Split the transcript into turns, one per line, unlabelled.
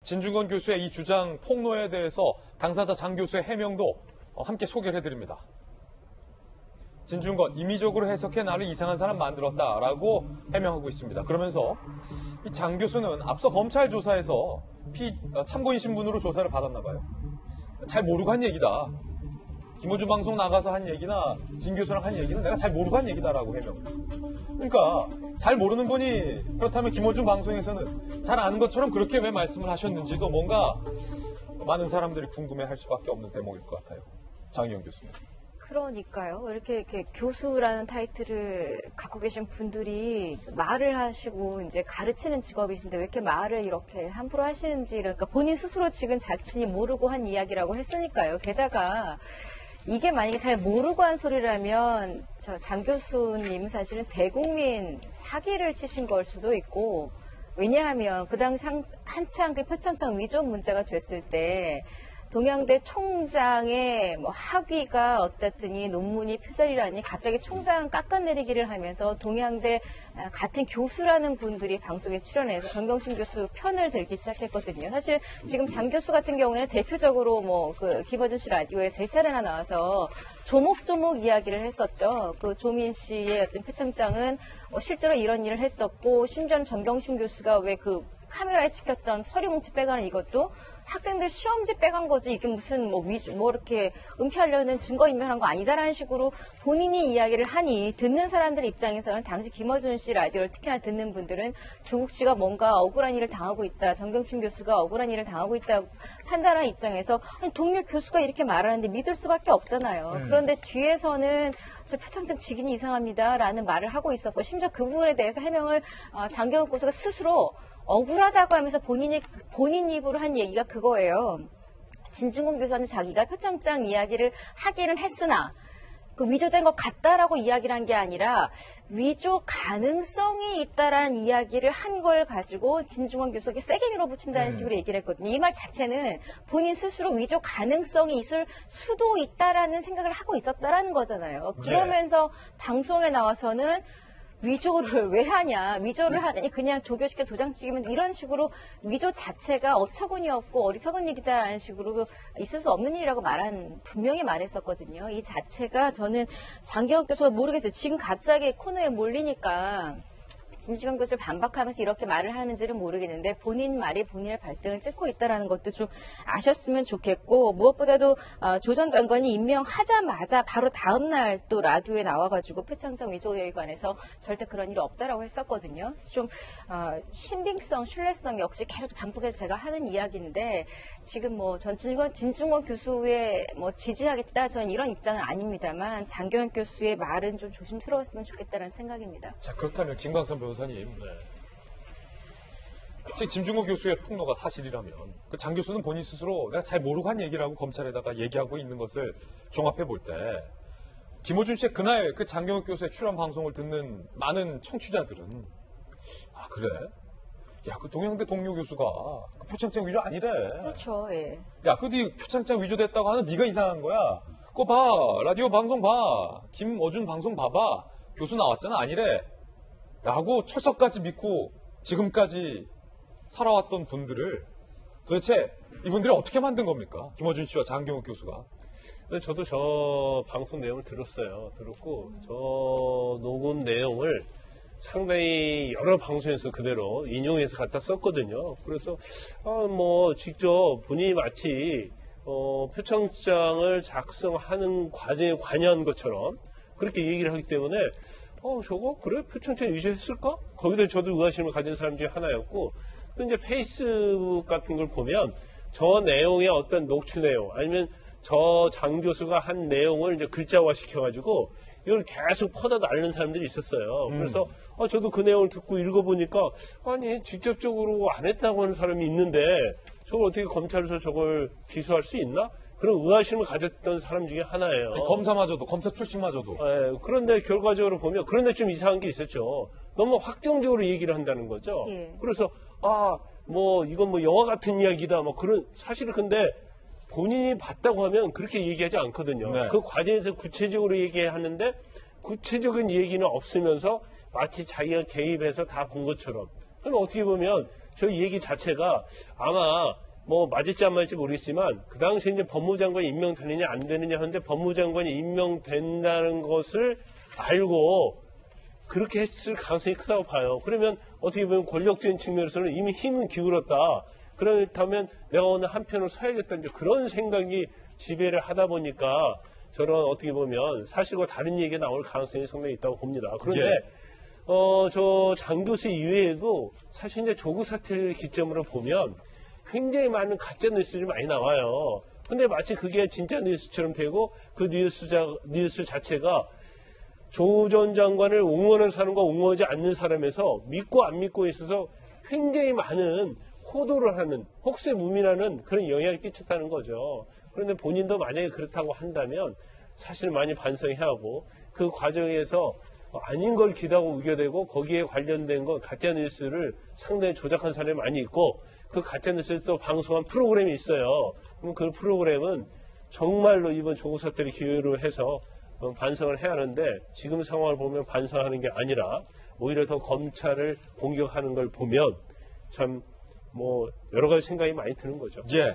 진중권 교수의 이 주장 폭로에 대해서 당사자 장 교수의 해명도 함께 소개를 해드립니다. 진중권, 임의적으로 해석해 나를 이상한 사람 만들었다라고 해명하고 있습니다. 그러면서 이 장 교수는 앞서 검찰 조사에서 참고인 신분으로 조사를 받았나 봐요. 잘 모르고 한 얘기다. 김어준 방송 나가서 한 얘기나 진 교수랑 한 얘기는 내가 잘 모르고 한 얘기다라고 해명. 그러니까 잘 모르는 분이 그렇다면 김어준 방송에서는 잘 아는 것처럼 그렇게 왜 말씀을 하셨는지도 뭔가 많은 사람들이 궁금해할 수밖에 없는 대목일 것 같아요. 장희영 교수님.
그러니까요. 이렇게 교수라는 타이틀을 갖고 계신 분들이 말을 하시고 이제 가르치는 직업이신데 왜 이렇게 말을 이렇게 함부로 하시는지, 그러니까 본인 스스로 지금 자신이 모르고 한 이야기라고 했으니까요. 게다가 이게 만약에 잘 모르고 한 소리라면 저 장 교수님 사실은 대국민 사기를 치신 걸 수도 있고, 왜냐하면 그 당시 한창 그 표창장 위조 문제가 됐을 때 동양대 총장의 뭐 학위가 어떻더니 논문이 표절이라니 갑자기 총장 깎아내리기를 하면서 동양대 같은 교수라는 분들이 방송에 출연해서 정경심 교수 편을 들기 시작했거든요. 사실 지금 장 교수 같은 경우에는 대표적으로 뭐 그 김어준 씨 라디오에 세 차례나 나와서 조목조목 이야기를 했었죠. 그 조민 씨의 어떤 표창장은 실제로 이런 일을 했었고, 심지어는 정경심 교수가 왜 그 카메라에 찍혔던 서류 뭉치 빼가는 이것도 학생들 시험지 빼간 거지, 이게 무슨 뭐 이렇게 은폐하려는 증거인멸한 거 아니다라는 식으로 본인이 이야기를 하니 듣는 사람들 입장에서는 당시 김어준 씨 라디오를 특히나 듣는 분들은 조국 씨가 뭔가 억울한 일을 당하고 있다, 정경심 교수가 억울한 일을 당하고 있다 판단하는 입장에서 아니, 동료 교수가 이렇게 말하는데 믿을 수밖에 없잖아요. 그런데 뒤에서는 저 표창장 직인이 이상합니다라는 말을 하고 있었고, 심지어 그 부분에 대해서 해명을 장경욱 교수가 스스로 억울하다고 하면서 본인 입으로 한 얘기가 그거예요. 진중권 교수한테 자기가 표창장 이야기를 하기는 했으나 그 위조된 것 같다라고 이야기를 한 게 아니라 위조 가능성이 있다라는 이야기를 한 걸 가지고 진중권 교수에게 세게 밀어붙인다는 식으로 얘기를 했거든요. 이 말 자체는 본인 스스로 위조 가능성이 있을 수도 있다라는 생각을 하고 있었다라는 거잖아요. 그러면서 방송에 나와서는 위조를 왜 하냐, 위조를 하느니 그냥 조교시켜 도장 찍으면, 이런 식으로 위조 자체가 어처구니 없고 어리석은 일이다라는 식으로 있을 수 없는 일이라고 분명히 말했었거든요. 이 자체가 저는 장경욱 교수가 모르겠어요. 지금 갑자기 코너에 몰리니까 진중권 교수를 반박하면서 이렇게 말을 하는지는 모르겠는데 본인 말이 본인의 발등을 찍고 있다는 것도 좀 아셨으면 좋겠고, 무엇보다도 조 전 장관이 임명하자마자 바로 다음 날 또 라디오에 나와가지고 표창장 위조 의혹에 관해서 절대 그런 일이 없다라고 했었거든요. 좀 신빙성, 신뢰성 역시 계속 반복해서 제가 하는 이야기인데, 지금 뭐 전 진중권 교수의 뭐 지지하겠다, 저는 이런 입장은 아닙니다만 장경욱 교수의 말은 좀 조심스러웠으면 좋겠다는 생각입니다.
자, 그렇다면 김광선 변호사님, 진중권 교수의 폭로가 사실이라면 그 장 교수는 본인 스스로 내가 잘 모르고 한 얘기라고 검찰에다가 얘기하고 있는 것을 종합해 볼 때, 김어준 씨의 그날 그 장경욱 교수의 출연 방송을 듣는 많은 청취자들은 아 그래? 야, 그 동양대 동료 교수가 그 표창장 위조 아니래.
그렇죠. 예.
야, 그 네 표창장 위조됐다고 하는 네가 이상한 거야. 그거 봐, 라디오 방송 봐, 김어준 방송 봐봐, 교수 나왔잖아, 아니래. 라고 철석까지 믿고 지금까지 살아왔던 분들을 도대체 이분들이 어떻게 만든 겁니까? 김어준 씨와 장경욱 교수가.
저도 저 방송 내용을 들었고 저 녹음 내용을 상당히 여러 방송에서 그대로 인용해서 갖다 썼거든요. 그래서 뭐 직접 본인이 마치 표창장을 작성하는 과정에 관여한 것처럼 그렇게 얘기를 하기 때문에 저거 그래? 표창장 위조했을까? 거기다 저도 의아심을 가진 사람 중에 하나였고, 또 이제 페이스북 같은 걸 보면 저 내용의 어떤 녹취 내용 아니면 저 장 교수가 한 내용을 이제 글자화 시켜가지고 이걸 계속 퍼다 날리는 사람들이 있었어요. 그래서 저도 그 내용을 듣고 읽어보니까 아니 직접적으로 안 했다고 하는 사람이 있는데 저걸 어떻게 검찰에서 저걸 기소할 수 있나? 그런 의아심을 가졌던 사람 중에 하나예요.
아니, 검사 출신마저도.
네, 그런데 결과적으로 보면 그런데 좀 이상한 게 있었죠. 너무 확정적으로 얘기를 한다는 거죠.
예.
그래서 뭐 이건 뭐 영화 같은 이야기다. 뭐 그런 사실은 근데 본인이 봤다고 하면 그렇게 얘기하지 않거든요.
네.
그 과정에서 구체적으로 얘기하는데 구체적인 얘기는 없으면서 마치 자기가 개입해서 다 본 것처럼. 그럼 어떻게 보면 저 얘기 자체가 아마 뭐 맞을지 안 맞을지 모르겠지만 그 당시에 이제 법무장관이 임명되느냐 안 되느냐 하는데 법무장관이 임명된다는 것을 알고 그렇게 했을 가능성이 크다고 봐요. 그러면 어떻게 보면 권력적인 측면에서는 이미 힘은 기울었다. 그렇다면 내가 오늘 한편으로 서야겠다. 이제 그런 생각이 지배를 하다 보니까 저런 어떻게 보면 사실과 다른 얘기가 나올 가능성이 상당히 있다고 봅니다. 그런데
예.
저 장 교수 이외에도 사실 이제 조국 사태를 기점으로 보면 굉장히 많은 가짜 뉴스들이 많이 나와요. 근데 마치 그게 진짜 뉴스처럼 되고 그 뉴스 자체가 조 전 장관을 옹호하는 사람과 옹호하지 않는 사람에서 믿고 안 믿고 있어서 굉장히 많은 호도를 하는 혹세무민하는 그런 영향을 끼쳤다는 거죠. 그런데 본인도 만약에 그렇다고 한다면 사실 많이 반성해야 하고 그 과정에서 아닌 걸 기다고 우겨대고 거기에 관련된 건 가짜 뉴스를 상당히 조작한 사람이 많이 있고 그 가짜 뉴스를 또 방송한 프로그램이 있어요. 그럼 그 프로그램은 정말로 이번 조국 사태를 기회로 해서 반성을 해야 하는데 지금 상황을 보면 반성하는 게 아니라 오히려 더 검찰을 공격하는 걸 보면 참 뭐 여러 가지 생각이 많이 드는 거죠.
예.